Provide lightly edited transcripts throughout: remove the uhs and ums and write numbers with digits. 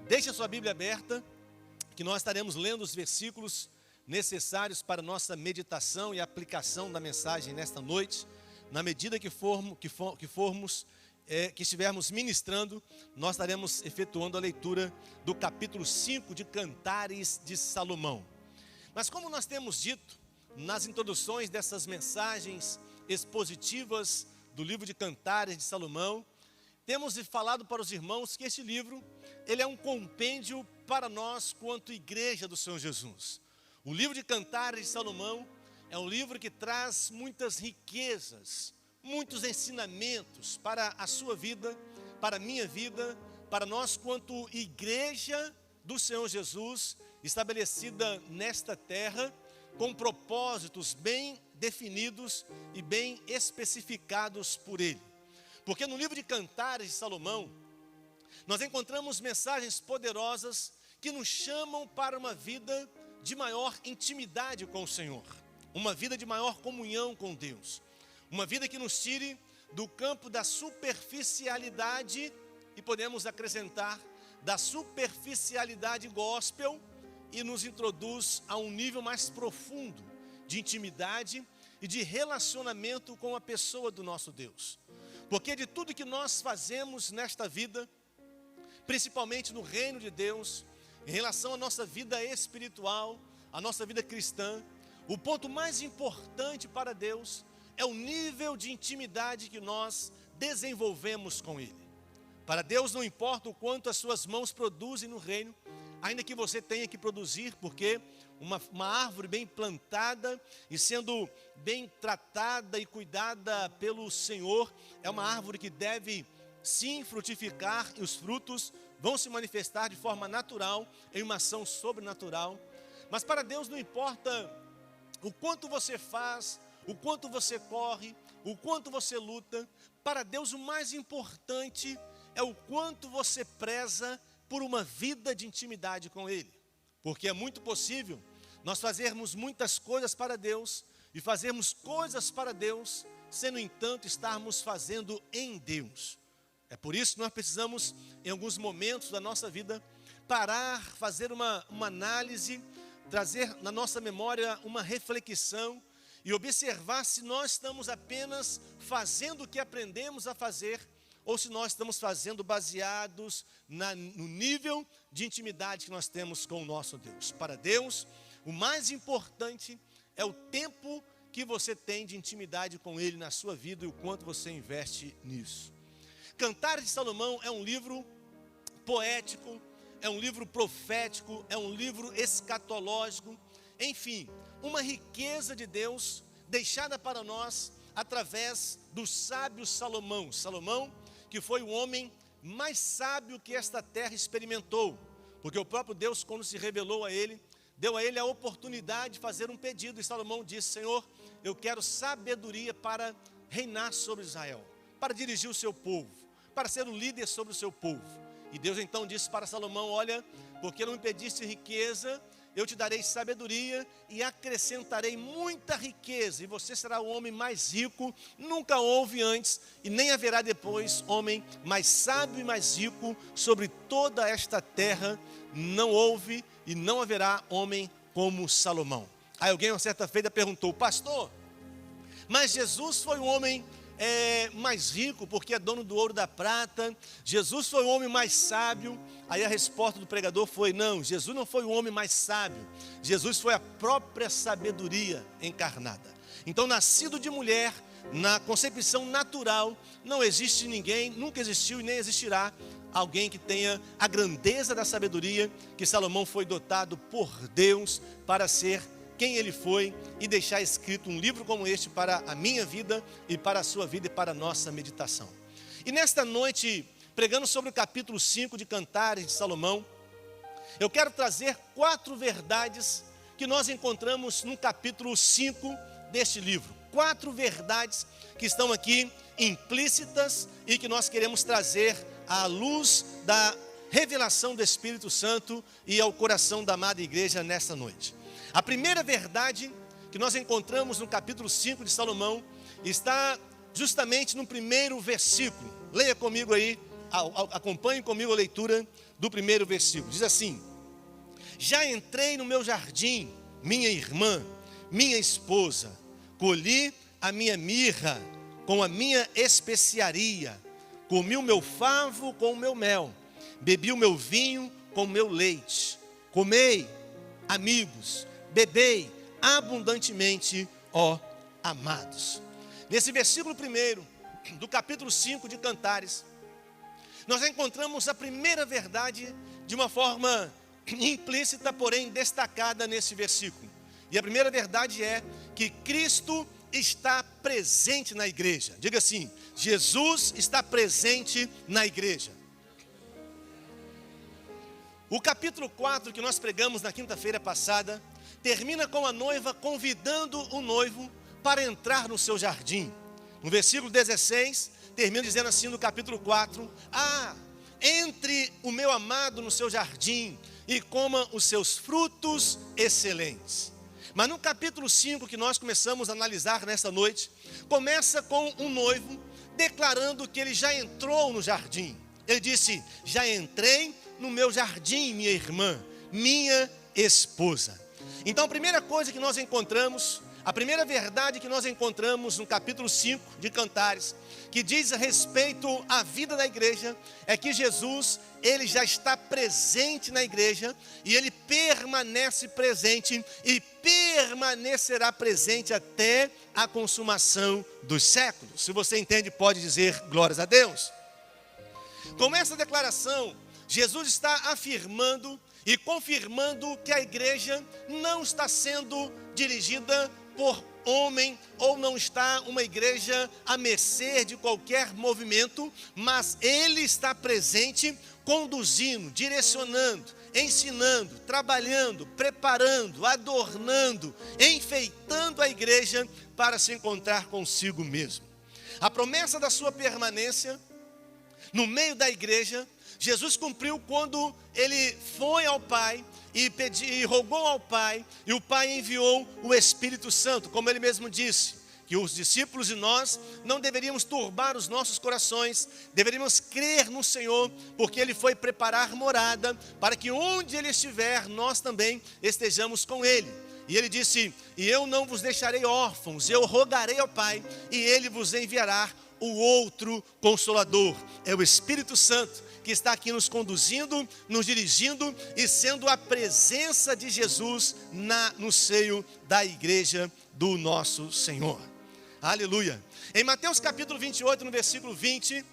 Deixe a sua Bíblia aberta, que nós estaremos lendo os versículos necessários para nossa meditação e aplicação da mensagem nesta noite. Na medida que estivermos ministrando, nós estaremos efetuando a leitura do capítulo 5 de Cantares de Salomão. Mas como nós temos dito nas introduções dessas mensagens expositivas do livro de Cantares de Salomão, temos falado para os irmãos que este livro, ele é um compêndio para nós quanto igreja do Senhor Jesus. O livro de Cantares de Salomão é um livro que traz muitas riquezas, muitos ensinamentos para a sua vida, para a minha vida, para nós quanto igreja do Senhor Jesus, estabelecida nesta terra, com propósitos bem definidos e bem especificados por Ele. Porque no livro de Cantares de Salomão, nós encontramos mensagens poderosas que nos chamam para uma vida de maior intimidade com o Senhor, uma vida de maior comunhão com Deus, uma vida que nos tire do campo da superficialidade e podemos acrescentar da superficialidade gospel e nos introduz a um nível mais profundo de intimidade e de relacionamento com a pessoa do nosso Deus. Porque de tudo que nós fazemos nesta vida, principalmente no reino de Deus, em relação à nossa vida espiritual, à nossa vida cristã, o ponto mais importante para Deus é o nível de intimidade que nós desenvolvemos com Ele. Para Deus não importa o quanto as suas mãos produzem no reino, ainda que você tenha que produzir, porque uma árvore bem plantada e sendo bem tratada e cuidada pelo Senhor, é uma árvore que deve sim frutificar e os frutos vão se manifestar de forma natural, em uma ação sobrenatural. Mas para Deus não importa o quanto você faz, o quanto você corre, o quanto você luta. Para Deus o mais importante é o quanto você preza por uma vida de intimidade com Ele. Porque é muito possível nós fazermos muitas coisas para Deus e fazermos coisas para Deus, sem, no entanto, estarmos fazendo em Deus. É por isso que nós precisamos, em alguns momentos da nossa vida, parar, fazer uma análise, trazer na nossa memória uma reflexão e observar se nós estamos apenas fazendo o que aprendemos a fazer ou se nós estamos fazendo baseados no nível de intimidade que nós temos com o nosso Deus. Para Deus, o mais importante é o tempo que você tem de intimidade com Ele na sua vida e o quanto você investe nisso. Cantares de Salomão é um livro poético, é um livro profético, é um livro escatológico, enfim, uma riqueza de Deus deixada para nós através do sábio Salomão. Salomão, que foi o homem mais sábio que esta terra experimentou, porque o próprio Deus, quando se revelou a ele, deu a ele a oportunidade de fazer um pedido, e Salomão disse: Senhor, eu quero sabedoria para reinar sobre Israel, para dirigir o seu povo, para ser o líder sobre o seu povo. E Deus então disse para Salomão: olha, porque não me pediste riqueza, eu te darei sabedoria e acrescentarei muita riqueza, e você será o homem mais rico, nunca houve antes e nem haverá depois homem mais sábio e mais rico sobre toda esta terra, não houve e não haverá homem como Salomão. Aí alguém uma certa feita perguntou: pastor, mas Jesus foi um homem mais rico porque é dono do ouro e da prata, Jesus foi o homem mais sábio. Aí a resposta do pregador foi: não, Jesus não foi o homem mais sábio, Jesus foi a própria sabedoria encarnada. Então, nascido de mulher, na concepção natural, não existe ninguém, nunca existiu e nem existirá alguém que tenha a grandeza da sabedoria que Salomão foi dotado por Deus para ser quem ele foi e deixar escrito um livro como este para a minha vida e para a sua vida e para a nossa meditação. E nesta noite, pregando sobre o capítulo 5 de Cantares de Salomão, eu quero trazer 4 verdades que nós encontramos no capítulo 5 deste livro. 4 verdades que estão aqui implícitas e que nós queremos trazer à luz da revelação do Espírito Santo e ao coração da amada igreja nesta noite. A primeira verdade que nós encontramos no capítulo 5 de Salomão está justamente no primeiro versículo. Leia comigo aí, acompanhe comigo a leitura do primeiro versículo. Diz assim: já entrei no meu jardim, minha irmã, minha esposa, colhi a minha mirra com a minha especiaria, comi o meu favo com o meu mel, bebi o meu vinho com o meu leite. Comei, amigos, bebei abundantemente, ó amados. Nesse versículo 1 do capítulo 5 de Cantares, nós encontramos a primeira verdade de uma forma implícita, porém destacada nesse versículo. E a primeira verdade é que Cristo está presente na igreja. Diga assim: Jesus está presente na igreja. O capítulo 4 que nós pregamos na quinta-feira passada termina com a noiva convidando o noivo para entrar no seu jardim. No versículo 16, termina dizendo assim no capítulo 4: entre o meu amado no seu jardim e coma os seus frutos excelentes. Mas no capítulo 5 que nós começamos a analisar nesta noite, começa com um noivo declarando que ele já entrou no jardim. Ele disse: já entrei no meu jardim, minha irmã, minha esposa. Então a primeira coisa que nós encontramos, a primeira verdade que nós encontramos no capítulo 5 de Cantares, que diz a respeito à vida da igreja, é que Jesus, ele já está presente na igreja, e ele permanece presente e permanecerá presente até a consumação dos séculos. Se você entende, pode dizer glórias a Deus. Com essa declaração, Jesus está afirmando e confirmando que a igreja não está sendo dirigida por homem, ou não está uma igreja à mercê de qualquer movimento, mas ele está presente, conduzindo, direcionando, ensinando, trabalhando, preparando, adornando, enfeitando a igreja para se encontrar consigo mesmo. A promessa da sua permanência no meio da igreja, Jesus cumpriu quando ele foi ao Pai e rogou ao Pai, e o Pai enviou o Espírito Santo, como ele mesmo disse, que os discípulos e nós não deveríamos turbar os nossos corações, deveríamos crer no Senhor, porque ele foi preparar morada, para que onde ele estiver, nós também estejamos com ele. E ele disse: e eu não vos deixarei órfãos, eu rogarei ao Pai, e ele vos enviará o outro Consolador, é o Espírito Santo, que está aqui nos conduzindo, nos dirigindo e sendo a presença de Jesus no seio da igreja do nosso Senhor. Aleluia. Em Mateus capítulo 28, no versículo 20,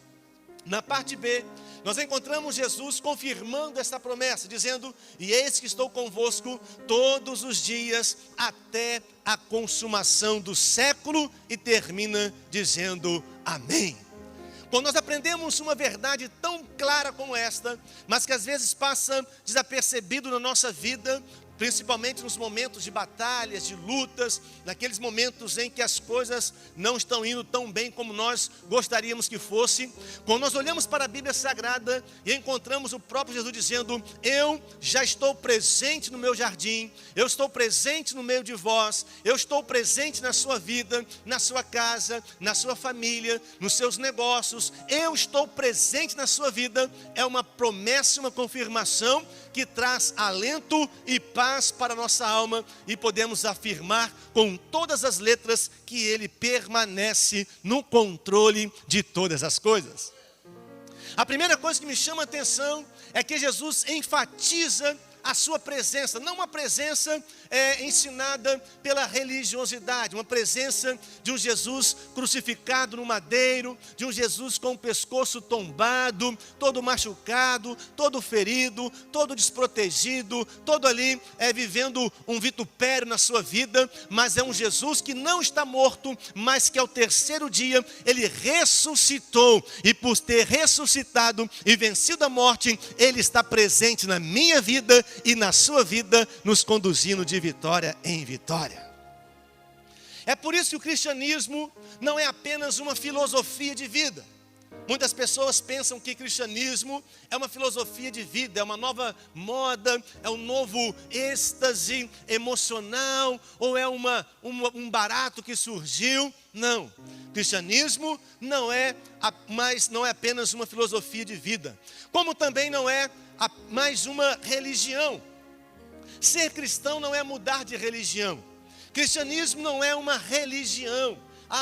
na parte B, nós encontramos Jesus confirmando essa promessa, dizendo: e eis que estou convosco todos os dias até a consumação do século, e termina dizendo amém. Quando nós aprendemos uma verdade tão clara como esta, mas que às vezes passa desapercebido na nossa vida, principalmente nos momentos de batalhas, de lutas, naqueles momentos em que as coisas não estão indo tão bem como nós gostaríamos que fosse, quando nós olhamos para a Bíblia Sagrada e encontramos o próprio Jesus dizendo: eu já estou presente no meu jardim, eu estou presente no meio de vós, eu estou presente na sua vida, na sua casa, na sua família, nos seus negócios, eu estou presente na sua vida, é uma promessa, uma confirmação que traz alento e paz para a nossa alma, e podemos afirmar com todas as letras que ele permanece no controle de todas as coisas. A primeira coisa que me chama a atenção é que Jesus enfatiza a sua presença, não uma presença ensinada pela religiosidade, uma presença de um Jesus crucificado no madeiro, de um Jesus com o pescoço tombado, todo machucado, todo ferido, todo desprotegido, todo ali vivendo um vitupério na sua vida, mas é um Jesus que não está morto, mas que ao terceiro dia ele ressuscitou, e por ter ressuscitado e vencido a morte, ele está presente na minha vida e na sua vida, nos conduzindo de vitória em vitória. É por isso que o cristianismo não é apenas uma filosofia de vida. Muitas pessoas pensam que cristianismo é uma filosofia de vida, é uma nova moda, é um novo êxtase emocional, ou é um barato que surgiu. Não, cristianismo não é apenas uma filosofia de vida, como também não é mais uma religião. Ser cristão não é mudar de religião. Cristianismo não é uma religião.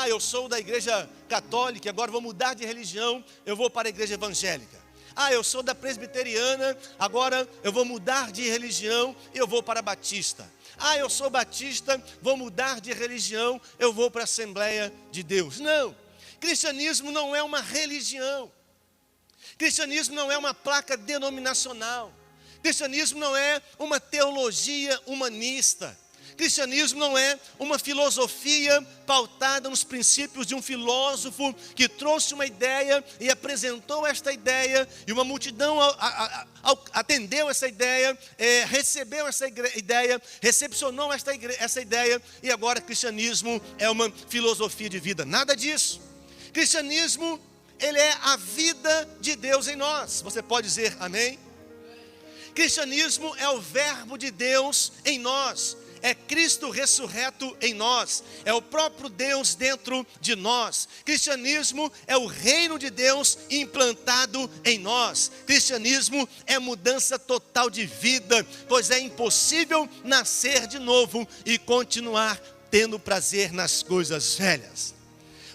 Eu sou da igreja católica, agora vou mudar de religião, eu vou para a igreja evangélica. Eu sou da presbiteriana, agora eu vou mudar de religião, eu vou para a batista. Eu sou batista, vou mudar de religião, eu vou para a Assembleia de Deus. Não, cristianismo não é uma religião. Cristianismo não é uma placa denominacional. Cristianismo não é uma teologia humanista. Cristianismo não é uma filosofia pautada nos princípios de um filósofo que trouxe uma ideia e apresentou esta ideia, e uma multidão atendeu essa ideia, recebeu essa ideia, recepcionou essa ideia, e agora cristianismo é uma filosofia de vida. Nada disso. Cristianismo, ele é a vida de Deus em nós. Você pode dizer amém? Cristianismo é o verbo de Deus em nós. É Cristo ressurreto em nós, é o próprio Deus dentro de nós. Cristianismo é o reino de Deus implantado em nós. Cristianismo é mudança total de vida, pois é impossível nascer de novo e continuar tendo prazer nas coisas velhas.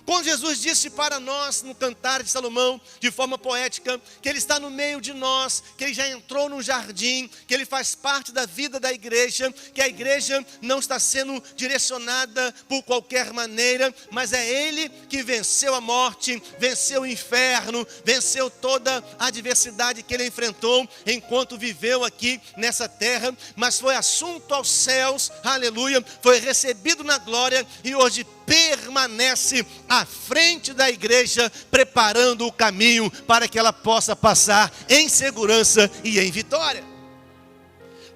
Quando Jesus disse para nós no Cantar de Salomão, de forma poética, que Ele está no meio de nós, que Ele já entrou no jardim, que Ele faz parte da vida da igreja, que a igreja não está sendo direcionada por qualquer maneira, mas é Ele que venceu a morte, venceu o inferno, venceu toda a adversidade que Ele enfrentou enquanto viveu aqui nessa terra, mas foi assunto aos céus, aleluia, foi recebido na glória e hoje permanece à frente da igreja, preparando o caminho para que ela possa passar em segurança e em vitória.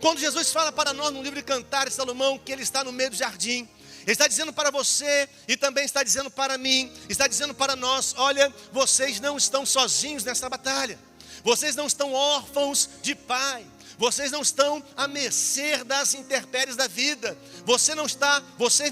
Quando Jesus fala para nós no livro de Cantares de Salomão que Ele está no meio do jardim, Ele está dizendo para você e também está dizendo para mim, está dizendo para nós: olha, vocês não estão sozinhos nessa batalha, vocês não estão órfãos de pai. Vocês não estão à mercê das intempéries da vida. Vocês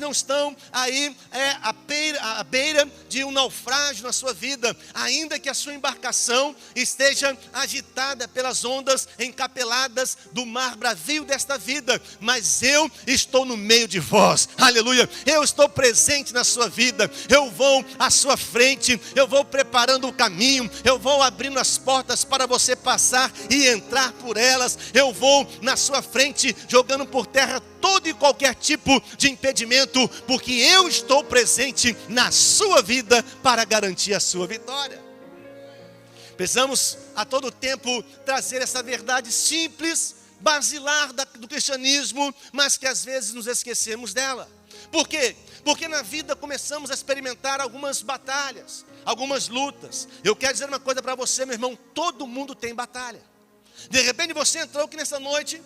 não estão aí à beira de um naufrágio na sua vida. Ainda que a sua embarcação esteja agitada pelas ondas encapeladas do mar bravio desta vida. Mas eu estou no meio de vós. Aleluia. Eu estou presente na sua vida. Eu vou à sua frente. Eu vou preparando o caminho. Eu vou abrindo as portas para você passar e entrar por elas. Eu vou na sua frente, jogando por terra todo e qualquer tipo de impedimento, porque eu estou presente na sua vida para garantir a sua vitória. Precisamos a todo tempo trazer essa verdade simples, basilar do cristianismo, mas que às vezes nos esquecemos dela. Por quê? Porque na vida começamos a experimentar algumas batalhas, algumas lutas. Eu quero dizer uma coisa para você, meu irmão: todo mundo tem batalha. De repente você entrou aqui nessa noite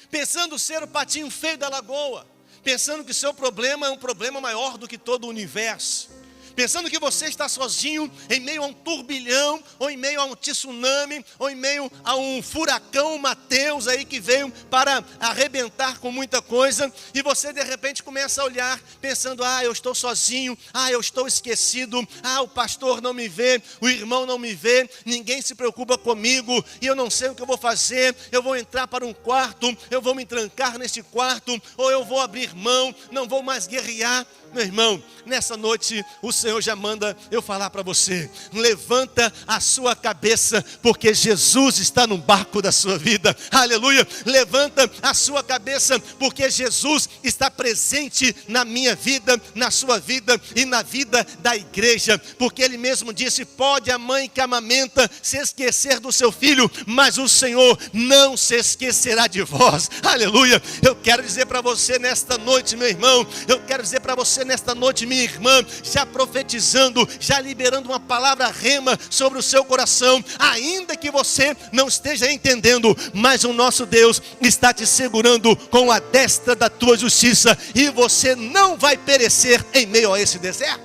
pensando ser o patinho feio da lagoa, pensando que o seu problema é um problema maior do que todo o universo, pensando que você está sozinho em meio a um turbilhão, ou em meio a um tsunami, ou em meio a um furacão Mateus aí que veio para arrebentar com muita coisa, e você de repente começa a olhar pensando: eu estou sozinho, eu estou esquecido, o pastor não me vê, o irmão não me vê, ninguém se preocupa comigo, e eu não sei o que eu vou fazer. Eu vou entrar para um quarto, eu vou me trancar neste quarto, ou eu vou abrir mão, não vou mais guerrear. Meu irmão, nessa noite o Senhor já manda eu falar para você: levanta a sua cabeça, porque Jesus está no barco da sua vida. Aleluia. Levanta a sua cabeça, porque Jesus está presente na minha vida, na sua vida e na vida da igreja, porque Ele mesmo disse: pode a mãe que amamenta se esquecer do seu filho, mas o Senhor não se esquecerá de vós. Aleluia. Eu quero dizer para você nesta noite, meu irmão, eu quero dizer para você nesta noite, minha irmã, já profetizando, já liberando uma palavra rema sobre o seu coração, ainda que você não esteja entendendo, mas o nosso Deus está te segurando com a destra da tua justiça, e você não vai perecer em meio a esse deserto.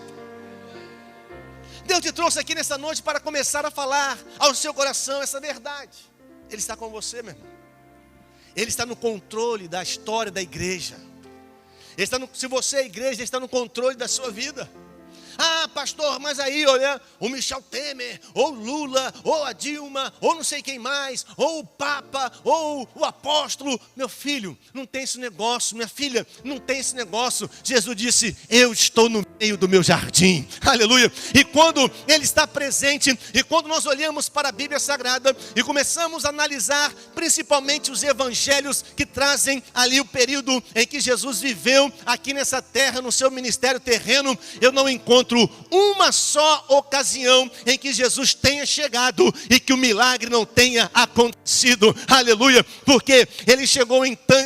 Deus te trouxe aqui nessa noite para começar a falar ao seu coração essa verdade. Ele está com você, meu irmão. Ele está no controle da história da igreja. Se você é igreja, Ele está no controle da sua vida. Ah, pastor, mas aí, olha, o Michel Temer, ou Lula, ou a Dilma, ou não sei quem mais, ou o Papa, ou o apóstolo. Meu filho, não tem esse negócio, minha filha, não tem esse negócio. Jesus disse, eu estou no meio do meu jardim, aleluia. E quando Ele está presente, e quando nós olhamos para a Bíblia Sagrada, e começamos a analisar, principalmente os evangelhos, que trazem ali o período em que Jesus viveu, aqui nessa terra, no seu ministério terreno, eu não encontro uma só ocasião em que Jesus tenha chegado e que o milagre não tenha acontecido, aleluia, porque Ele chegou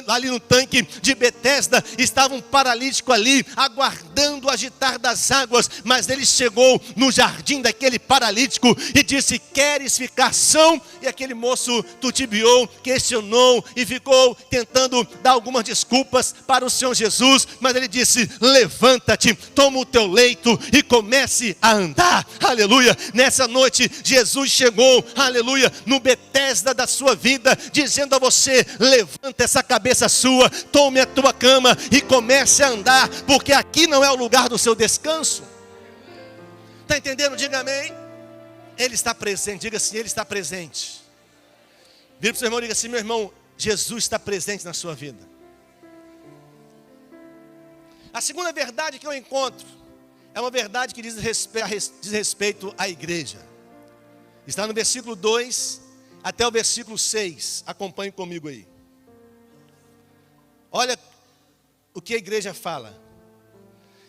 ali no tanque de Betesda, estava um paralítico ali, aguardando o agitar das águas, mas Ele chegou no jardim daquele paralítico e disse, queres ficar são? E aquele moço tutibiou, questionou e ficou tentando dar algumas desculpas para o Senhor Jesus, mas Ele disse, levanta-te, toma o teu leito e comece a andar, aleluia. Nessa noite Jesus chegou, aleluia, no Betesda da sua vida, dizendo a você, levanta essa cabeça sua, tome a tua cama e comece a andar, porque aqui não é o lugar do seu descanso. Está entendendo? Diga amém. Ele está presente, diga assim, Ele está presente. Vira para o seu irmão e diga assim, meu irmão, Jesus está presente na sua vida. A segunda verdade que eu encontro é uma verdade que diz respeito à igreja. Está no versículo 2 até o versículo 6. Acompanhe comigo aí. Olha o que a igreja fala.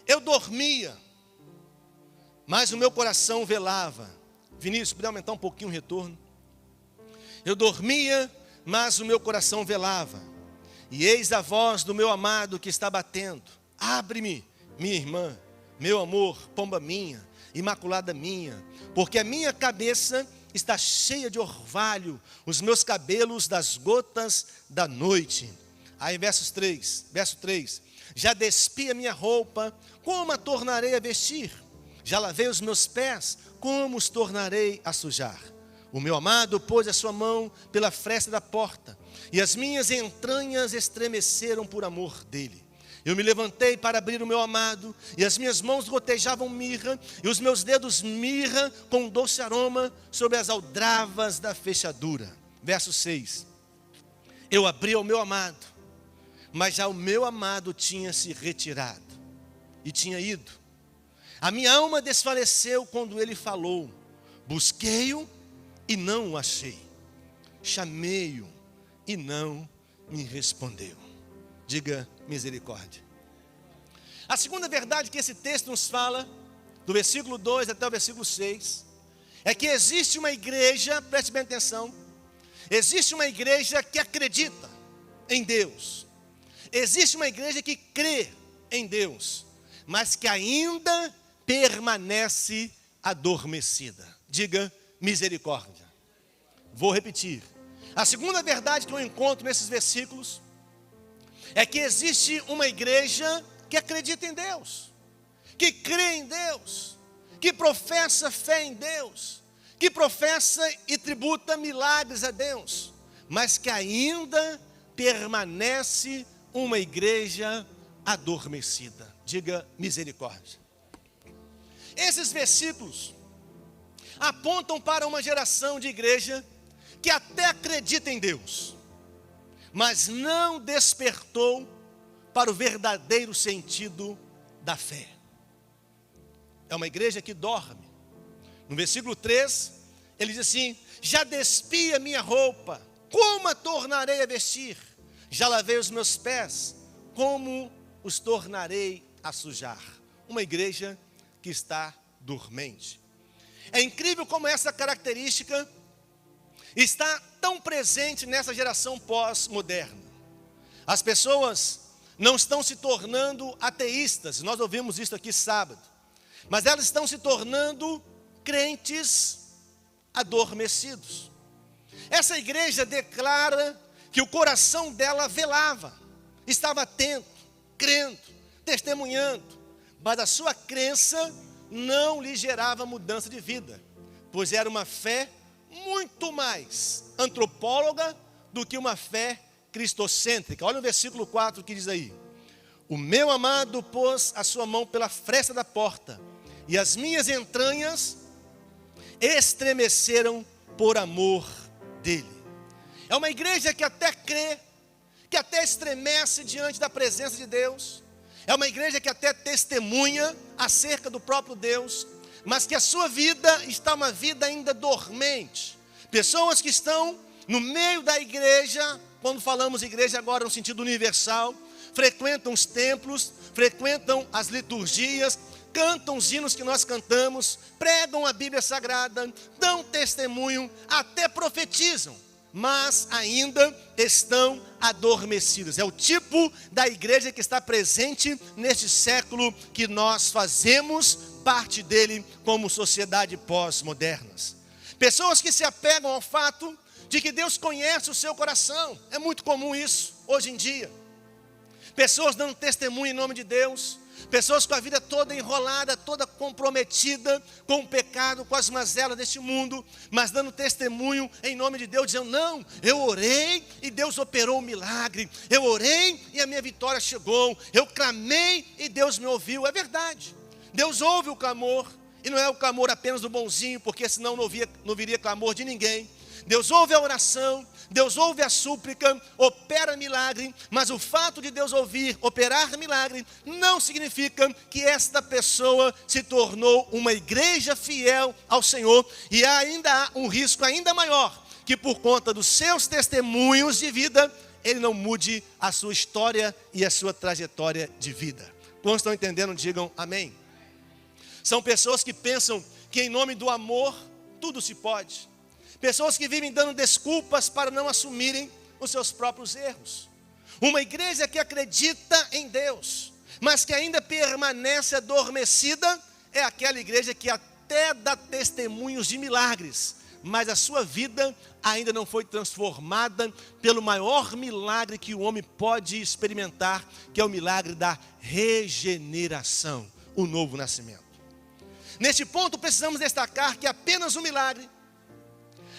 Eu dormia, mas o meu coração velava. Vinícius, puder aumentar um pouquinho o retorno. Eu dormia, mas o meu coração velava. E eis a voz do meu amado que está batendo. Abre-me, minha irmã. Meu amor, pomba minha, imaculada minha, porque a minha cabeça está cheia de orvalho, os meus cabelos das gotas da noite. Aí verso 3, já despi a minha roupa, como a tornarei a vestir? Já lavei os meus pés, como os tornarei a sujar? O meu amado pôs a sua mão pela fresta da porta, e as minhas entranhas estremeceram por amor dele. Eu me levantei para abrir o meu amado, e as minhas mãos gotejavam mirra, e os meus dedos mirra com doce aroma sobre as aldravas da fechadura. Verso 6. Eu abri ao meu amado, mas já o meu amado tinha se retirado e tinha ido. A minha alma desfaleceu quando ele falou. Busquei-o e não o achei. Chamei-o e não me respondeu. Diga misericórdia. A segunda verdade que esse texto nos fala, do versículo 2 até o versículo 6, é que existe uma igreja, preste bem atenção, existe uma igreja que acredita em Deus, existe uma igreja que crê em Deus, mas que ainda permanece adormecida. Diga misericórdia. Vou repetir. A segunda verdade que eu encontro nesses versículos é que existe uma igreja que acredita em Deus, que crê em Deus, que professa fé em Deus, que professa e tributa milagres a Deus, mas que ainda permanece uma igreja adormecida. Diga misericórdia. Esses versículos apontam para uma geração de igreja que até acredita em Deus, mas não despertou para o verdadeiro sentido da fé. É uma igreja que dorme. No versículo 3, ele diz assim: já despi a minha roupa, como a tornarei a vestir? Já lavei os meus pés, como os tornarei a sujar? Uma igreja que está dormente. É incrível como essa característica está tão presente nessa geração pós-moderna. As pessoas não estão se tornando ateístas, nós ouvimos isso aqui sábado, mas elas estão se tornando crentes adormecidos. Essa igreja declara que o coração dela velava, estava atento, crendo, testemunhando, mas a sua crença não lhe gerava mudança de vida, pois era uma fé muito mais antropóloga do que uma fé cristocêntrica. Olha o versículo 4 que diz aí: o meu amado pôs a sua mão pela fresta da porta, e as minhas entranhas estremeceram por amor dele. É uma igreja que até crê, que até estremece diante da presença de Deus. É uma igreja que até testemunha acerca do próprio Deus, mas que a sua vida está uma vida ainda dormente. Pessoas que estão no meio da igreja, quando falamos igreja agora no sentido universal, frequentam os templos, frequentam as liturgias, cantam os hinos que nós cantamos, pregam a Bíblia Sagrada, dão testemunho, até profetizam, mas ainda estão adormecidas. É o tipo da igreja que está presente neste século que nós fazemos parte dele como sociedade pós-modernas. Pessoas que se apegam ao fato de que Deus conhece o seu coração. É muito comum isso hoje em dia. Pessoas dando testemunho em nome de Deus, pessoas com a vida toda enrolada, toda comprometida com o pecado, com as mazelas deste mundo, mas dando testemunho em nome de Deus, dizendo: não, eu orei e Deus operou um milagre, eu orei e a minha vitória chegou, eu clamei e Deus me ouviu. É verdade, Deus ouve o clamor, e não é o clamor apenas do bonzinho, porque senão não viria clamor de ninguém. Deus ouve a oração, Deus ouve a súplica, opera milagre, mas o fato de Deus ouvir, operar milagre, não significa que esta pessoa se tornou uma igreja fiel ao Senhor, e ainda há um risco ainda maior, que por conta dos seus testemunhos de vida, ele não mude a sua história e a sua trajetória de vida. Quantos estão entendendo? Digam amém. São pessoas que pensam que em nome do amor, tudo se pode. Pessoas que vivem dando desculpas para não assumirem os seus próprios erros. Uma igreja que acredita em Deus, mas que ainda permanece adormecida, é aquela igreja que até dá testemunhos de milagres, mas a sua vida ainda não foi transformada pelo maior milagre que o homem pode experimentar, que é o milagre da regeneração, o novo nascimento. Neste ponto precisamos destacar que apenas um milagre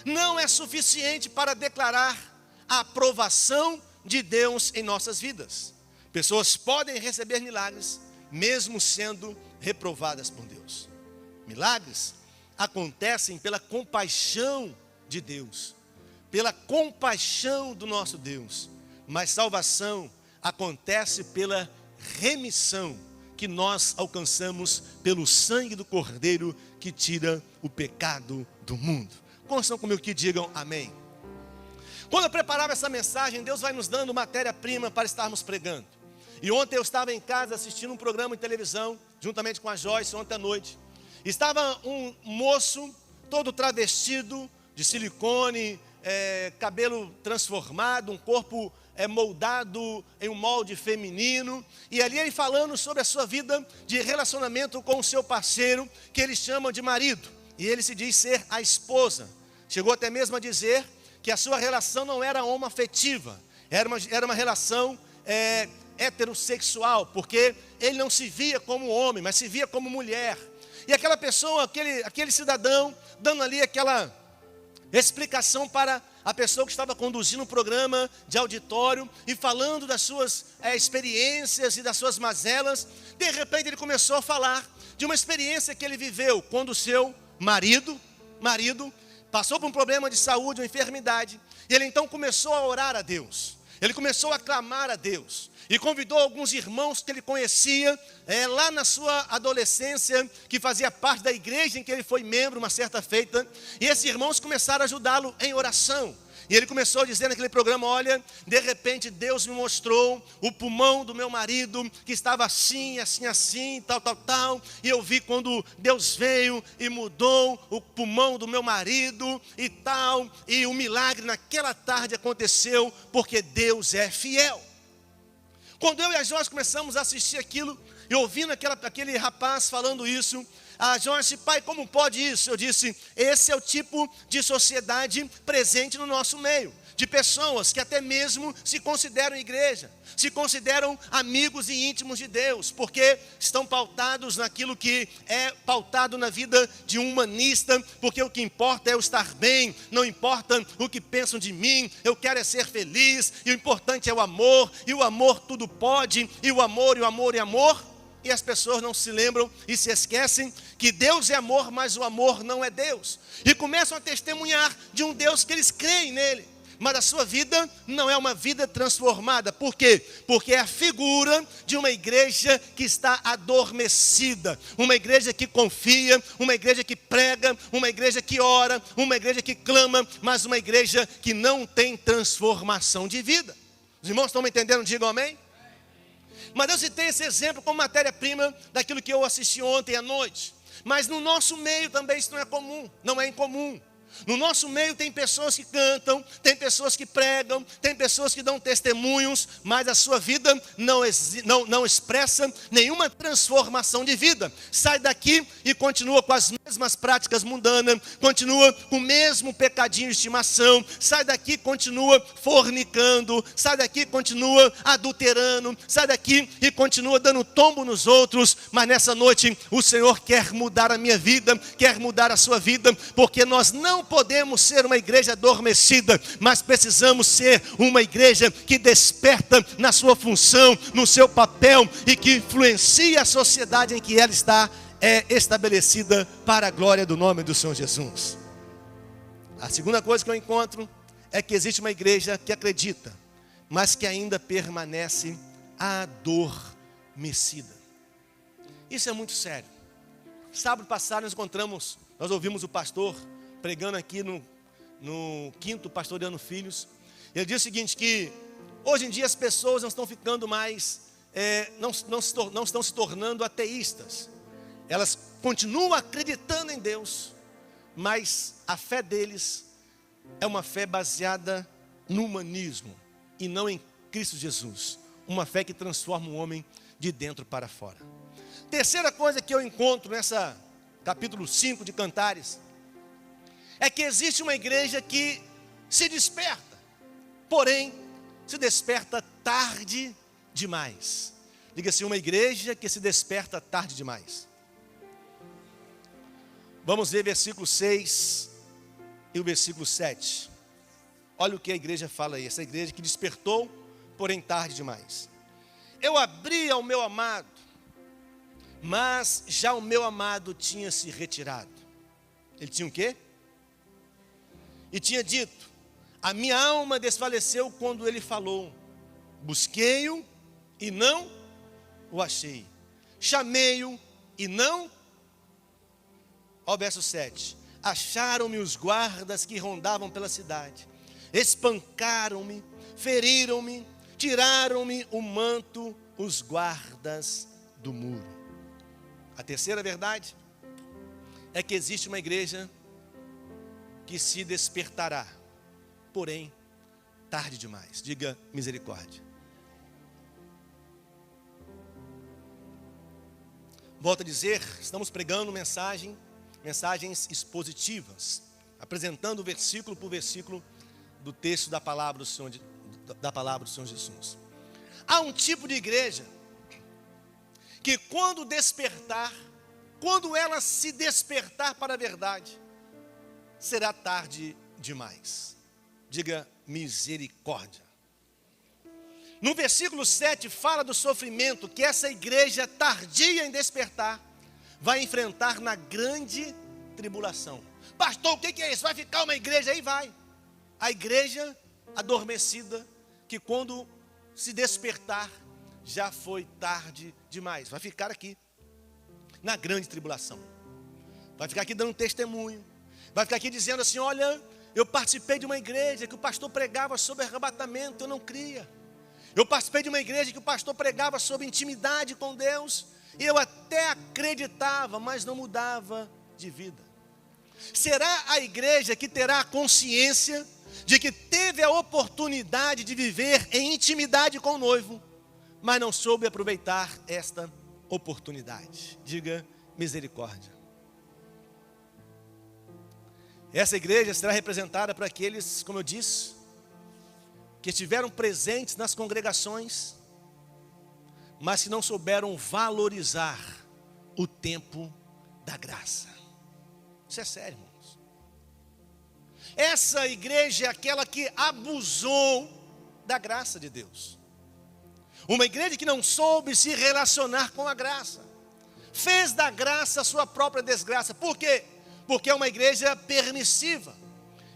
não é suficiente para declarar a aprovação de Deus em nossas vidas. Pessoas podem receber milagres, mesmo sendo reprovadas por Deus. Milagres acontecem pela compaixão de Deus, pela compaixão do nosso Deus. Mas salvação acontece pela remissão que nós alcançamos pelo sangue do Cordeiro que tira o pecado do mundo. Constam comigo que digam amém. Quando eu preparava essa mensagem, Deus vai nos dando matéria-prima para estarmos pregando. E ontem eu estava em casa assistindo um programa de televisão, juntamente com a Joyce, ontem à noite. Estava um moço, todo travestido, de silicone, cabelo transformado, um corpo moldado em um molde feminino. E ali ele falando sobre a sua vida de relacionamento com o seu parceiro, que ele chama de marido. E ele se diz ser a esposa. Chegou até mesmo a dizer que a sua relação não era homoafetiva, era uma relação heterossexual, porque ele não se via como homem, mas se via como mulher. E aquela pessoa, aquele cidadão, dando ali aquela explicação para a pessoa que estava conduzindo um programa de auditório e falando das suas experiências e das suas mazelas. De repente ele começou a falar de uma experiência que ele viveu quando o seu marido passou por um problema de saúde, uma enfermidade, e ele então começou a orar a Deus, ele começou a clamar a Deus, e convidou alguns irmãos que ele conhecia, lá na sua adolescência, que fazia parte da igreja em que ele foi membro uma certa feita, e esses irmãos começaram a ajudá-lo em oração. E ele começou a dizer naquele programa: olha, de repente Deus me mostrou o pulmão do meu marido, que estava assim, tal. E eu vi quando Deus veio e mudou o pulmão do meu marido e tal. E o milagre naquela tarde aconteceu, porque Deus é fiel. Quando eu e a Joyce começamos a assistir aquilo, e ouvindo aquele rapaz falando isso, a Joyce: pai, como pode isso? Eu disse: esse é o tipo de sociedade presente no nosso meio. de pessoas que até mesmo se consideram igreja, se consideram amigos e íntimos de Deus, porque estão pautados naquilo que é pautado na vida de um humanista, porque o que importa é eu estar bem, não importa o que pensam de mim, eu quero é ser feliz, e o importante é o amor, e o amor tudo pode, e o amor, e o amor, e amor. E as pessoas não se lembram e se esquecem que Deus é amor, mas o amor não é Deus. E começam a testemunhar de um Deus que eles creem nele, mas a sua vida não é uma vida transformada. Por quê? Porque é a figura de uma igreja que está adormecida, uma igreja que confia, uma igreja que prega, uma igreja que ora, uma igreja que clama, mas uma igreja que não tem transformação de vida. Os irmãos estão me entendendo? Digam amém. Mas eu citei esse exemplo como matéria-prima daquilo que eu assisti ontem à noite. Mas no nosso meio também isso não é comum, não é incomum. No nosso meio tem pessoas que cantam, tem pessoas que pregam, tem pessoas que dão testemunhos, mas a sua vida não expressa nenhuma transformação de vida. Sai daqui e continua com as mesmas práticas mundanas, continua com o mesmo pecadinho de estimação, sai daqui e continua fornicando, sai daqui e continua adulterando, sai daqui e continua dando tombo nos outros. Mas nessa noite o Senhor quer mudar a minha vida, quer mudar a sua vida, porque nós não podemos ser uma igreja adormecida, mas precisamos ser uma igreja que desperta na sua função, no seu papel, e que influencia a sociedade em que ela está estabelecida para a glória do nome do Senhor Jesus. A segunda coisa que eu encontro é que existe uma igreja que acredita, mas que ainda permanece adormecida. Isso é muito sério. Sábado passado nós ouvimos o pastor pregando aqui no quinto Pastoreando Filhos. Ele diz o seguinte, que hoje em dia as pessoas não estão ficando mais, não estão se tornando ateístas. Elas continuam acreditando em Deus, mas a fé deles é uma fé baseada no humanismo e não em Cristo Jesus. Uma fé que transforma o homem de dentro para fora. Terceira coisa que eu encontro nessa capítulo 5 de Cantares é que existe uma igreja que se desperta, porém se desperta tarde demais. Diga assim, uma igreja que se desperta tarde demais. Vamos ver versículo 6 e o versículo 7. Olha o que a igreja fala aí, essa igreja que despertou, porém tarde demais. Eu abri ao meu amado, mas já o meu amado tinha se retirado. Ele tinha o quê? E tinha dito, a minha alma desfaleceu quando ele falou. Busquei-o e não o achei. Chamei-o e não. Ó, verso 7. Acharam-me os guardas que rondavam pela cidade. Espancaram-me, feriram-me, tiraram-me o manto, os guardas do muro. A terceira verdade é que existe uma igreja que se despertará, porém, tarde demais. Diga misericórdia. Volto a dizer, estamos pregando mensagens expositivas, apresentando versículo por versículo do texto da palavra do Senhor Jesus. Há um tipo de igreja que quando ela se despertar para a verdade, será tarde demais. Diga misericórdia. No versículo 7 fala do sofrimento que essa igreja tardia em despertar vai enfrentar na grande tribulação. Pastor, o que é isso? Vai ficar uma igreja aí? Vai. A igreja adormecida que quando se despertar já foi tarde demais. Vai ficar aqui na grande tribulação. Vai ficar aqui dando testemunho. Vai ficar aqui dizendo assim, olha, eu participei de uma igreja que o pastor pregava sobre arrebatamento, eu não cria. Eu participei de uma igreja que o pastor pregava sobre intimidade com Deus, e eu até acreditava, mas não mudava de vida. Será a igreja que terá a consciência de que teve a oportunidade de viver em intimidade com o noivo, mas não soube aproveitar esta oportunidade? Diga misericórdia. Essa igreja será representada por aqueles, como eu disse, que estiveram presentes nas congregações, mas que não souberam valorizar o tempo da graça. Isso é sério, irmãos. Essa igreja é aquela que abusou da graça de Deus. Uma igreja que não soube se relacionar com a graça. Fez da graça a sua própria desgraça. Por quê? Porque é uma igreja permissiva.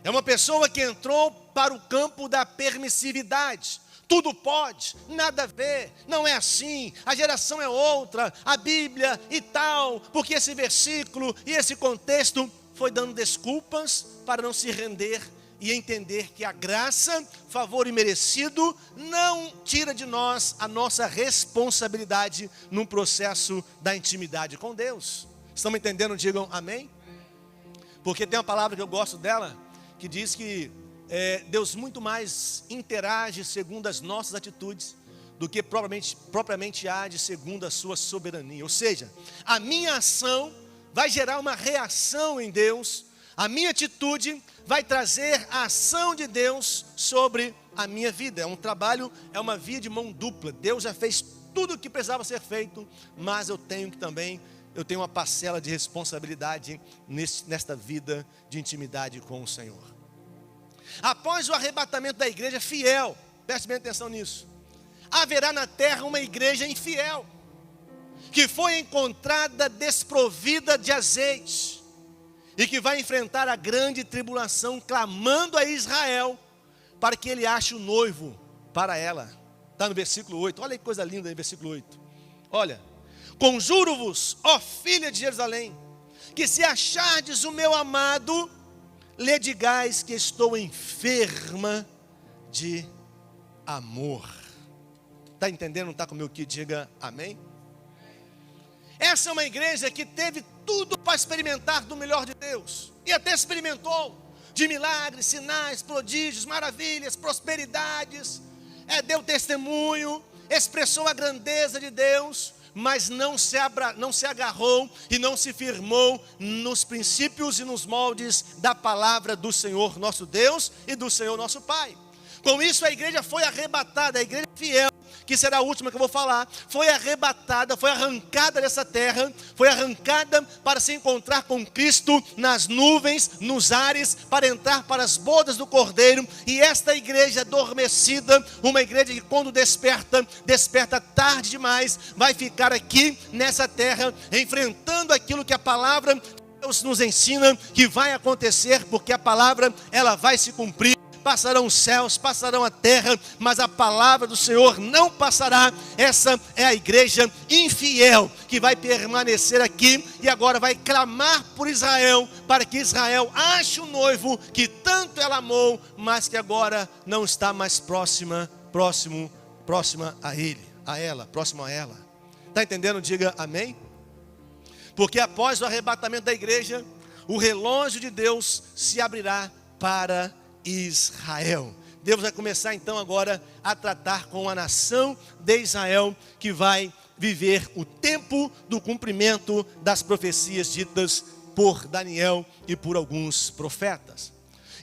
É uma pessoa que entrou para o campo da permissividade. Tudo pode, nada a ver, não é assim, a geração é outra, a Bíblia e tal, porque esse versículo e esse contexto foi dando desculpas para não se render e entender que a graça, favor imerecido, não tira de nós a nossa responsabilidade num processo da intimidade com Deus. Estão me entendendo? Digam amém? Porque tem uma palavra que eu gosto dela, que diz que Deus muito mais interage segundo as nossas atitudes do que propriamente age segundo a sua soberania. Ou seja, a minha ação vai gerar uma reação em Deus, a minha atitude vai trazer a ação de Deus sobre a minha vida. É um trabalho, é uma via de mão dupla. Deus já fez tudo o que precisava ser feito, mas eu tenho uma parcela de responsabilidade nesta vida de intimidade com o Senhor. Após o arrebatamento da igreja fiel, preste bem atenção nisso, haverá na terra uma igreja infiel, que foi encontrada desprovida de azeite, e que vai enfrentar a grande tribulação, clamando a Israel, para que ele ache o noivo para ela. Está no versículo 8, olha que coisa linda aí, versículo 8. Olha, conjuro-vos, ó filha de Jerusalém, que se achardes o meu amado, lhe digais que estou enferma de amor. Está entendendo? Não está comigo aqui? Diga amém. Essa é uma igreja que teve tudo para experimentar do melhor de Deus. E até experimentou de milagres, sinais, prodígios, maravilhas, prosperidades. Deu testemunho, expressou a grandeza de Deus, mas não se agarrou e não se firmou nos princípios e nos moldes da palavra do Senhor nosso Deus e do Senhor nosso Pai. Com isso a igreja foi arrebatada, a igreja fiel, que será a última que eu vou falar, foi arrebatada, foi arrancada dessa terra, foi arrancada para se encontrar com Cristo nas nuvens, nos ares, para entrar para as bodas do Cordeiro. E esta igreja adormecida, uma igreja que quando desperta tarde demais, vai ficar aqui nessa terra, enfrentando aquilo que a palavra de Deus nos ensina que vai acontecer, porque a palavra ela vai se cumprir. Passarão os céus, passarão a terra, mas a palavra do Senhor não passará. Essa é a igreja infiel que vai permanecer aqui e agora vai clamar por Israel, para que Israel ache o noivo que tanto ela amou, mas que agora não está mais próxima a ele, próximo a ela. Está entendendo? Diga amém. Porque após o arrebatamento da igreja, o relógio de Deus se abrirá para Israel. Deus vai começar então agora a tratar com a nação de Israel, que vai viver o tempo do cumprimento das profecias ditas por Daniel e por alguns profetas.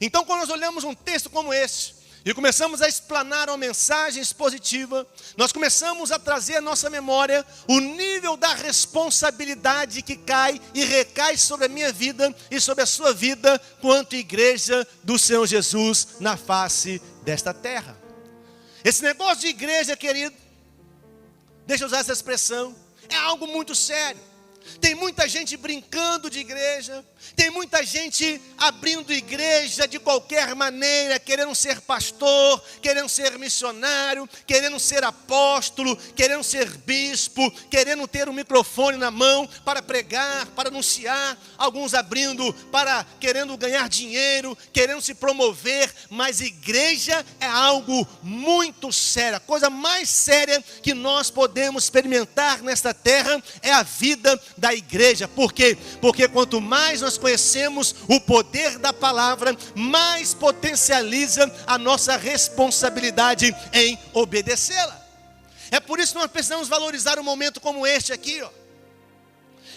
Então, quando nós olhamos um texto como esse e começamos a explanar uma mensagem expositiva, nós começamos a trazer à nossa memória o nível da responsabilidade que cai e recai sobre a minha vida e sobre a sua vida, quanto igreja do Senhor Jesus na face desta terra. Esse negócio de igreja, querido, deixa eu usar essa expressão, é algo muito sério. Tem muita gente brincando de igreja, tem muita gente abrindo igreja de qualquer maneira, querendo ser pastor, querendo ser missionário, querendo ser apóstolo, querendo ser bispo, querendo ter um microfone na mão para pregar, para anunciar, alguns abrindo para querendo ganhar dinheiro, querendo se promover, mas igreja é algo muito sério. A coisa mais séria que nós podemos experimentar nesta terra é a vida da igreja. Por quê? Porque quanto mais nós conhecemos o poder da palavra, mais potencializa a nossa responsabilidade em obedecê-la. É por isso que nós precisamos valorizar um momento como este aqui, ó.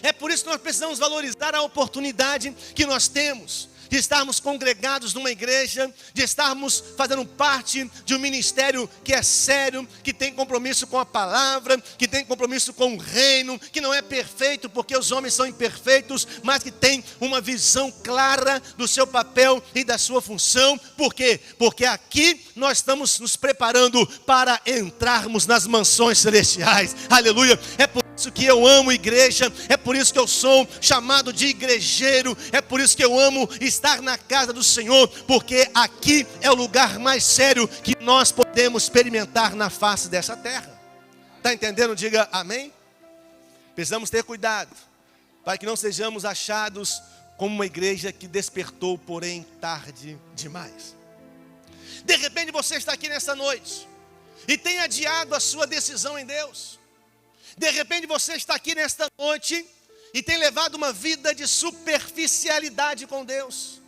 É por isso que nós precisamos valorizar a oportunidade que nós temos de estarmos congregados numa igreja, de estarmos fazendo parte de um ministério que é sério, que tem compromisso com a palavra, que tem compromisso com o reino, que não é perfeito porque os homens são imperfeitos, mas que tem uma visão clara do seu papel e da sua função. Por quê? Porque aqui nós estamos nos preparando para entrarmos nas mansões celestiais. Aleluia! É por isso que eu amo igreja, é por isso que eu sou chamado de igrejeiro, é por isso que eu amo estar na casa do Senhor, porque aqui é o lugar mais sério que nós podemos experimentar na face dessa terra. Está entendendo? Diga amém. Precisamos ter cuidado, para que não sejamos achados como uma igreja que despertou, porém tarde demais. De repente você está aqui nessa noite e tem adiado a sua decisão em Deus. De repente você está aqui nesta noite e tem levado uma vida de superficialidade com Deus.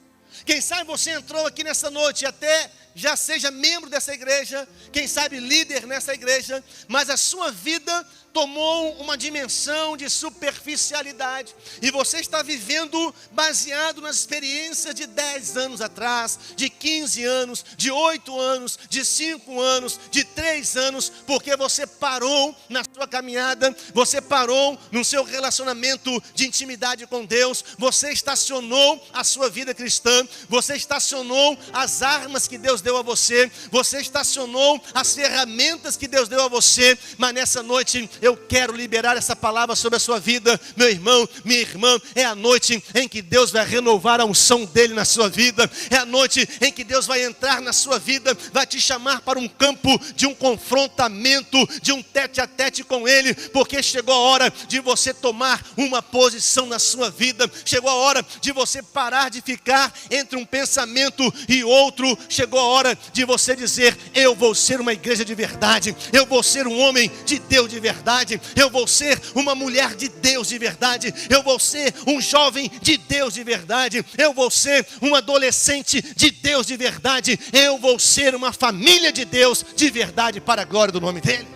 Quem sabe você entrou aqui nessa noite e até já seja membro dessa igreja, quem sabe líder nessa igreja, mas a sua vida tomou uma dimensão de superficialidade, e você está vivendo baseado nas experiências de 10 anos atrás, de 15 anos, de 8 anos, de 5 anos, de 3 anos, porque você parou na sua caminhada, você parou no seu relacionamento de intimidade com Deus, você estacionou a sua vida cristã, você estacionou as armas que Deus deu a você, você estacionou as ferramentas que Deus deu a você, mas nessa noite eu quero liberar essa palavra sobre a sua vida, meu irmão, minha irmã. É a noite em que Deus vai renovar a unção dele na sua vida, é a noite em que Deus vai entrar na sua vida, vai te chamar para um campo de um confrontamento, de um tete a tete com ele, porque chegou a hora de você tomar uma posição na sua vida, chegou a hora de você parar de ficar entre um pensamento e outro, chegou a hora de você dizer: eu vou ser uma igreja de verdade, eu vou ser um homem de Deus de verdade, eu vou ser uma mulher de Deus de verdade, eu vou ser um jovem de Deus de verdade, eu vou ser um adolescente de Deus de verdade, eu vou ser uma família de Deus de verdade, para a glória do nome dele.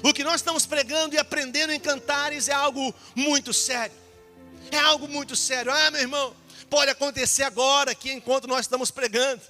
O que nós estamos pregando e aprendendo em Cantares é algo muito sério, é algo muito sério. Meu irmão, pode acontecer agora aqui enquanto nós estamos pregando,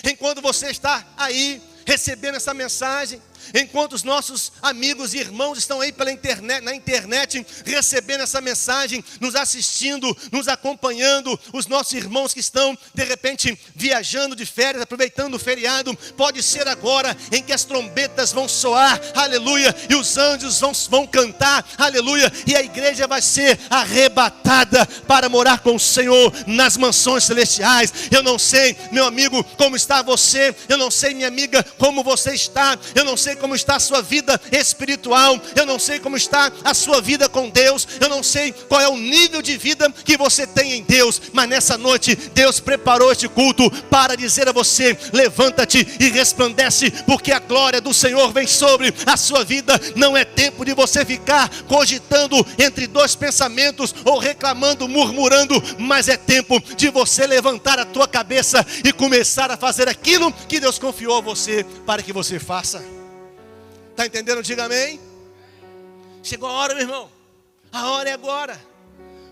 enquanto você está aí recebendo essa mensagem, enquanto os nossos amigos e irmãos estão aí pela internet, na internet, recebendo essa mensagem, nos assistindo, nos acompanhando, os nossos irmãos que estão de repente viajando de férias, aproveitando o feriado, pode ser agora em que as trombetas vão soar, aleluia, e os anjos vão cantar, aleluia, e a igreja vai ser arrebatada para morar com o Senhor nas mansões celestiais. Eu não sei, meu amigo, como está você, eu não sei, minha amiga, como você está, eu não sei como está a sua vida espiritual, eu não sei como está a sua vida com Deus, eu não sei qual é o nível de vida que você tem em Deus, mas nessa noite Deus preparou este culto para dizer a você: levanta-te e resplandece, porque a glória do Senhor vem sobre a sua vida. Não é tempo de você ficar cogitando entre dois pensamentos, ou reclamando, murmurando, mas é tempo de você levantar a tua cabeça e começar a fazer aquilo que Deus confiou a você para que você faça. Está entendendo? Diga amém. Chegou a hora, meu irmão, a hora é agora,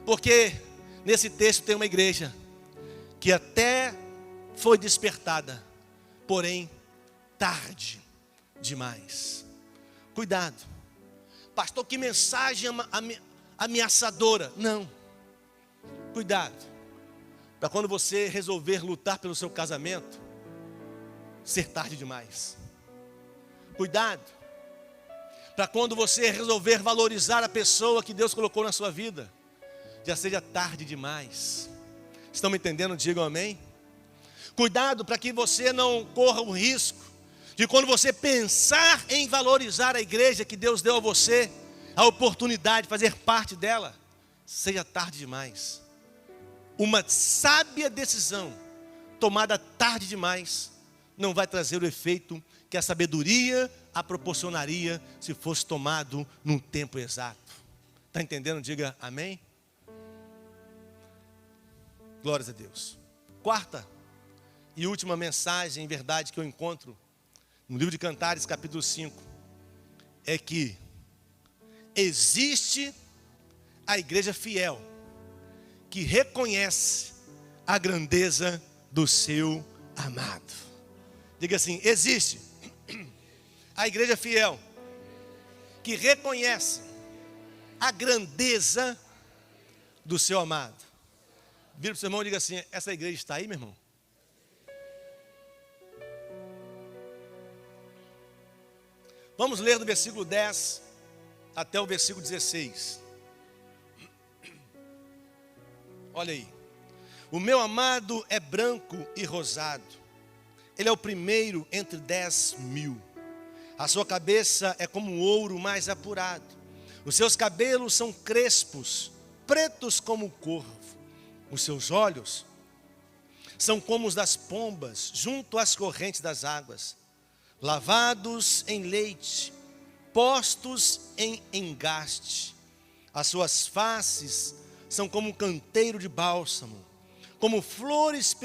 porque nesse texto tem uma igreja que até foi despertada, porém tarde demais. Cuidado, pastor, que mensagem ameaçadora. Não, cuidado, para quando você resolver lutar pelo seu casamento, ser tarde demais. Cuidado, para quando você resolver valorizar a pessoa que Deus colocou na sua vida, já seja tarde demais. Estão me entendendo? Digam amém. Cuidado para que você não corra o risco de, quando você pensar em valorizar a igreja que Deus deu a você, a oportunidade de fazer parte dela, seja tarde demais. Uma sábia decisão tomada tarde demais não vai trazer o efeito que a sabedoria a proporcionaria se fosse tomado num tempo exato. Está entendendo? Diga amém. Glórias a Deus. Quarta e última mensagem, em verdade, que eu encontro no livro de Cantares, capítulo 5, é que existe a igreja fiel, que reconhece a grandeza do seu amado. Diga assim: existe a igreja fiel que reconhece a grandeza do seu amado. Vira para o seu irmão e diga assim: essa igreja está aí, meu irmão? Vamos ler do versículo 10 até o versículo 16. Olha aí. O meu amado é branco e rosado. Ele é o primeiro entre 10.000. A sua cabeça é como ouro mais apurado. Os seus cabelos são crespos, pretos como o corvo. Os seus olhos são como os das pombas, junto às correntes das águas. Lavados em leite, postos em engaste. As suas faces são como um canteiro de bálsamo, como flores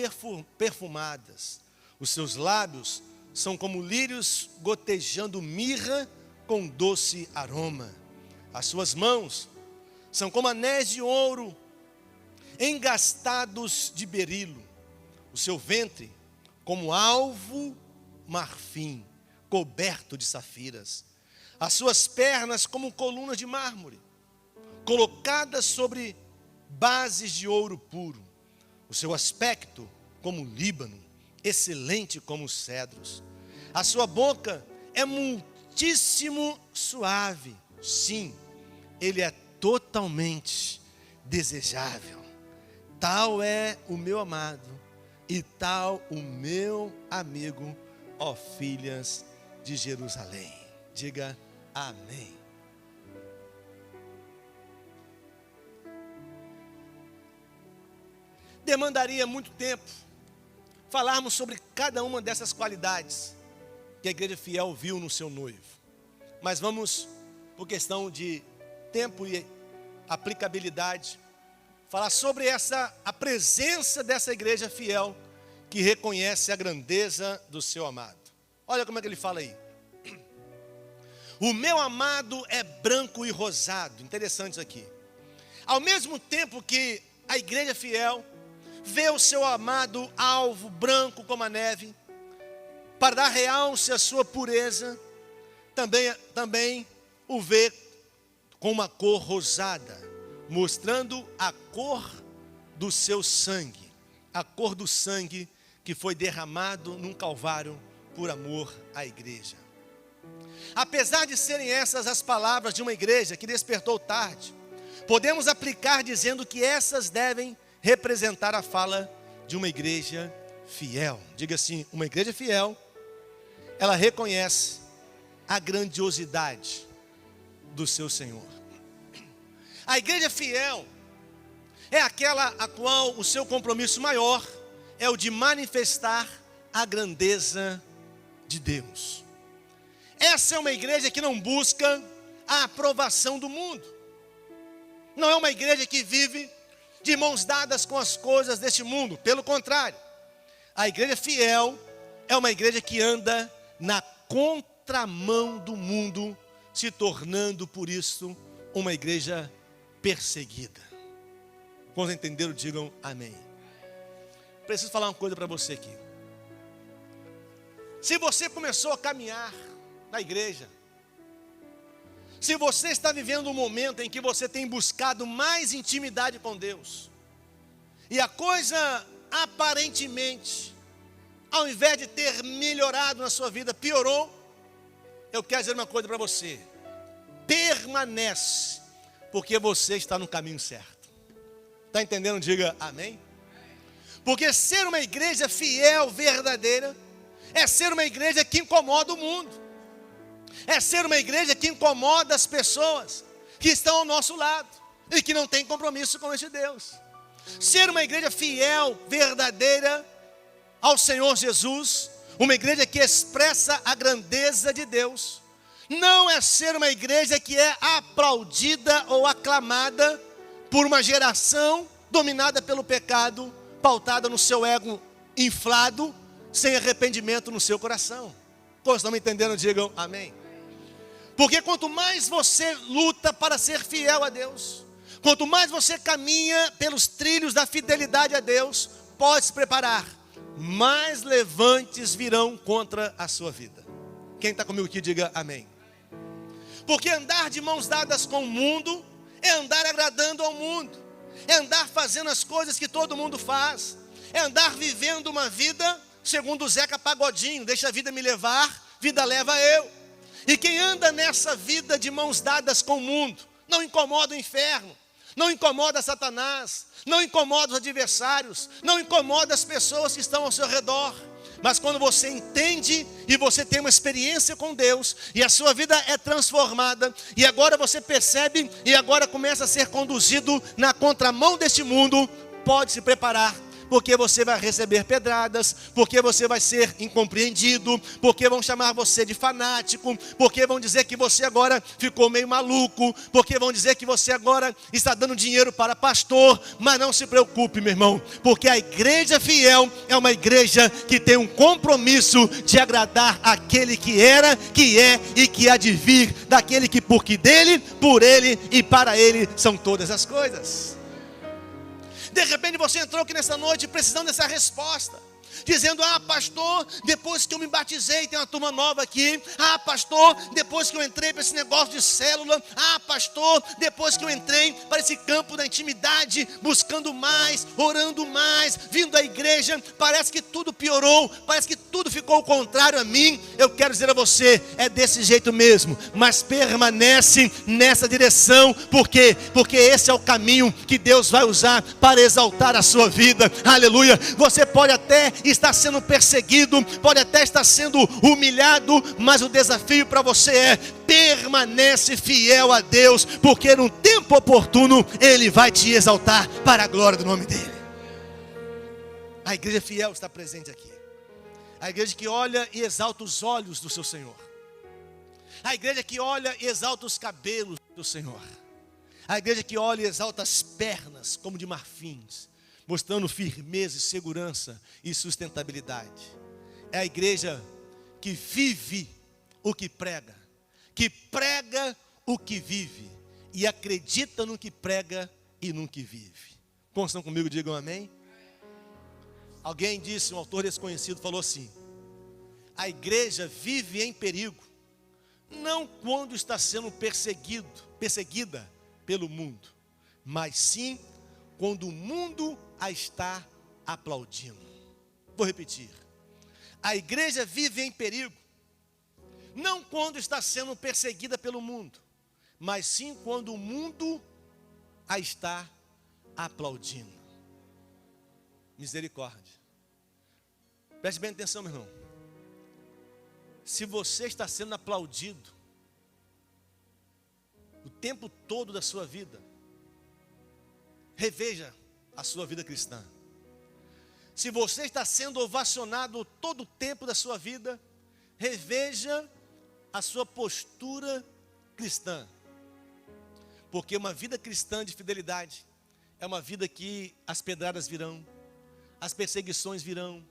perfumadas. Os seus lábios são como lírios gotejando mirra com doce aroma. As suas mãos são como anéis de ouro engastados de berilo. O seu ventre como alvo marfim, coberto de safiras. As suas pernas como colunas de mármore, colocadas sobre bases de ouro puro. O seu aspecto como o Líbano, excelente como os cedros. A sua boca é muitíssimo suave. Sim, ele é totalmente desejável. Tal é o meu amado e tal o meu amigo, ó filhas de Jerusalém. Diga amém. Demandaria muito tempo falarmos sobre cada uma dessas qualidades que a igreja fiel viu no seu noivo. Mas vamos, por questão de tempo e aplicabilidade, falar sobre a presença dessa igreja fiel que reconhece a grandeza do seu amado. Olha como é que ele fala aí. O meu amado é branco e rosado. Interessante isso aqui. Ao mesmo tempo que a igreja fiel vê o seu amado alvo, branco como a neve, para dar realce à sua pureza, também o vê com uma cor rosada, mostrando a cor do seu sangue, a cor do sangue que foi derramado num calvário por amor à igreja. Apesar de serem essas as palavras de uma igreja que despertou tarde, podemos aplicar dizendo que essas devem representar a fala de uma igreja fiel. Diga assim: uma igreja fiel, ela reconhece a grandiosidade do seu Senhor. A igreja fiel é aquela a qual o seu compromisso maior é o de manifestar a grandeza de Deus. Essa é uma igreja que não busca a aprovação do mundo. Não é uma igreja que vive de mãos dadas com as coisas deste mundo. Pelo contrário, a igreja fiel é uma igreja que anda na contramão do mundo, se tornando por isso uma igreja perseguida. Quando entenderam, digam amém. Preciso falar uma coisa para você aqui. Se você começou a caminhar na igreja, se você está vivendo um momento em que você tem buscado mais intimidade com Deus, e a coisa aparentemente, ao invés de ter melhorado na sua vida, piorou, eu quero dizer uma coisa para você: permanece, porque você está no caminho certo. Está entendendo? Diga amém. Porque ser uma igreja fiel, verdadeira, é ser uma igreja que incomoda o mundo. É ser uma igreja que incomoda as pessoas que estão ao nosso lado e que não tem compromisso com este Deus. Ser uma igreja fiel, verdadeira ao Senhor Jesus, uma igreja que expressa a grandeza de Deus, não é ser uma igreja que é aplaudida ou aclamada por uma geração dominada pelo pecado, pautada no seu ego inflado, sem arrependimento no seu coração. Todos estão me entendendo? Digam amém. Porque quanto mais você luta para ser fiel a Deus, quanto mais você caminha pelos trilhos da fidelidade a Deus, pode se preparar, mais levantes virão contra a sua vida. Quem está comigo aqui, diga amém. Porque andar de mãos dadas com o mundo é andar agradando ao mundo, é andar fazendo as coisas que todo mundo faz, é andar vivendo uma vida segundo o Zeca Pagodinho: deixa a vida me levar, vida leva eu. E quem anda nessa vida de mãos dadas com o mundo, não incomoda o inferno, não incomoda Satanás, não incomoda os adversários, não incomoda as pessoas que estão ao seu redor. Mas quando você entende e você tem uma experiência com Deus, e a sua vida é transformada, e agora você percebe, e agora começa a ser conduzido na contramão deste mundo, pode se preparar, porque você vai receber pedradas, porque você vai ser incompreendido, porque vão chamar você de fanático, porque vão dizer que você agora ficou meio maluco, porque vão dizer que você agora está dando dinheiro para pastor. Mas não se preocupe, meu irmão, porque a igreja fiel é uma igreja que tem um compromisso de agradar aquele que era, que é e que há de vir, daquele que porque dele, por ele e para ele são todas as coisas. De repente você entrou aqui nessa noite precisando dessa resposta, dizendo: ah, pastor, depois que eu me batizei, tem uma turma nova aqui. Ah, pastor, depois que eu entrei para esse negócio de célula. Ah, pastor, depois que eu entrei para esse campo da intimidade, buscando mais, orando mais, vindo à igreja, parece que tudo piorou, parece que tudo ficou ao contrário a mim. Eu quero dizer a você, é desse jeito mesmo, mas permanece nessa direção. Por quê? Porque esse é o caminho que Deus vai usar para exaltar a sua vida. Aleluia. Você pode até está sendo perseguido, pode até estar sendo humilhado, mas o desafio para você é: permanece fiel a Deus, porque no tempo oportuno Ele vai te exaltar para a glória do nome dEle. A igreja fiel está presente aqui, a igreja que olha e exalta os olhos do seu Senhor, a igreja que olha e exalta os cabelos do Senhor, a igreja que olha e exalta as pernas como de marfins, mostrando firmeza e segurança e sustentabilidade. É a igreja que vive o que prega o que vive, e acredita no que prega e no que vive. Quantos estão comigo? Digam amém. Alguém disse, um autor desconhecido falou assim: a igreja vive em perigo, não quando está sendo perseguida pelo mundo, mas sim quando o mundo a está aplaudindo. Vou repetir: a igreja vive em perigo, não quando está sendo perseguida pelo mundo, mas sim quando o mundo a está aplaudindo. Misericórdia. Preste bem atenção, meu irmão. Se você está sendo aplaudido o tempo todo da sua vida, reveja a sua vida cristã. Se você está sendo ovacionado todo o tempo da sua vida, reveja a sua postura cristã. Porque uma vida cristã de fidelidade é uma vida que as pedradas virão, as perseguições virão,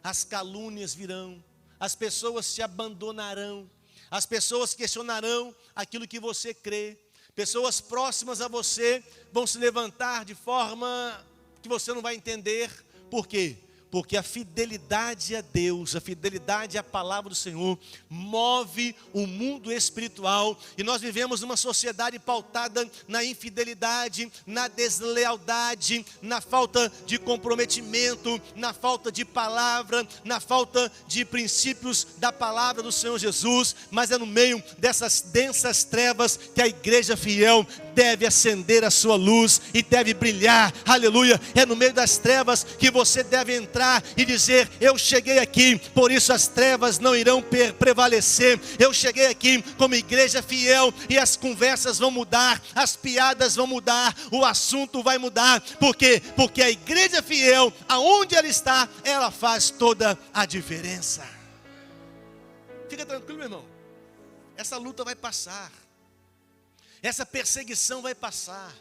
as calúnias virão, as pessoas te abandonarão, as pessoas questionarão aquilo que você crê, pessoas próximas a você vão se levantar de forma que você não vai entender. Por quê? Porque a fidelidade a Deus, a fidelidade à palavra do Senhor move o mundo espiritual. E nós vivemos numa sociedade pautada na infidelidade, na deslealdade, na falta de comprometimento, na falta de palavra, na falta de princípios da palavra do Senhor Jesus. Mas é no meio dessas densas trevas que a igreja fiel deve acender a sua luz e deve brilhar. Aleluia. É no meio das trevas que você deve entrar e dizer: eu cheguei aqui, por isso as trevas não irão prevalecer. Eu cheguei aqui como igreja fiel, e as conversas vão mudar, as piadas vão mudar, o assunto vai mudar. Por quê? Porque a igreja fiel, aonde ela está, ela faz toda a diferença. Fica tranquilo, meu irmão, essa luta vai passar, essa perseguição vai passar.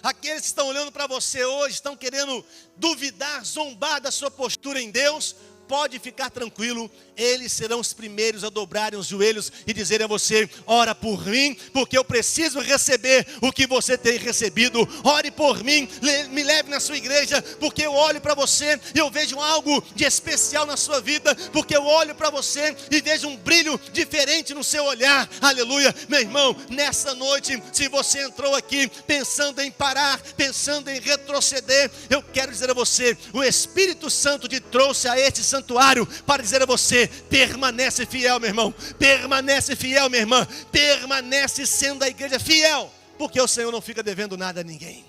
Aqueles que estão olhando para você hoje, estão querendo duvidar, zombar da sua postura em Deus, pode ficar tranquilo, eles serão os primeiros a dobrarem os joelhos e dizerem a você: ora por mim, porque eu preciso receber o que você tem recebido. Ore por mim, me leve na sua igreja, porque eu olho para você e eu vejo algo de especial na sua vida, porque eu olho para você e vejo um brilho diferente no seu olhar. Aleluia. Meu irmão, nessa noite, se você entrou aqui pensando em parar, pensando em retroceder, eu quero dizer a você: o Espírito Santo te trouxe a este santuário para dizer a você: permanece fiel, meu irmão, permanece fiel, minha irmã, permanece sendo a igreja fiel, porque o Senhor não fica devendo nada a ninguém.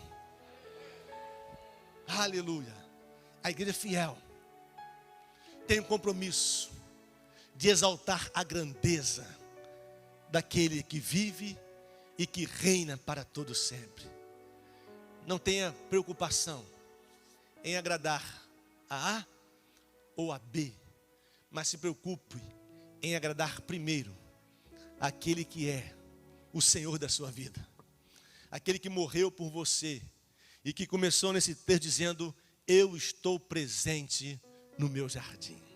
Aleluia. A igreja fiel tem um compromisso de exaltar a grandeza daquele que vive e que reina para todo sempre. Não tenha preocupação em agradar a A ou a B, mas se preocupe em agradar primeiro aquele que é o Senhor da sua vida, aquele que morreu por você e que começou nesse texto dizendo: eu estou presente no meu jardim.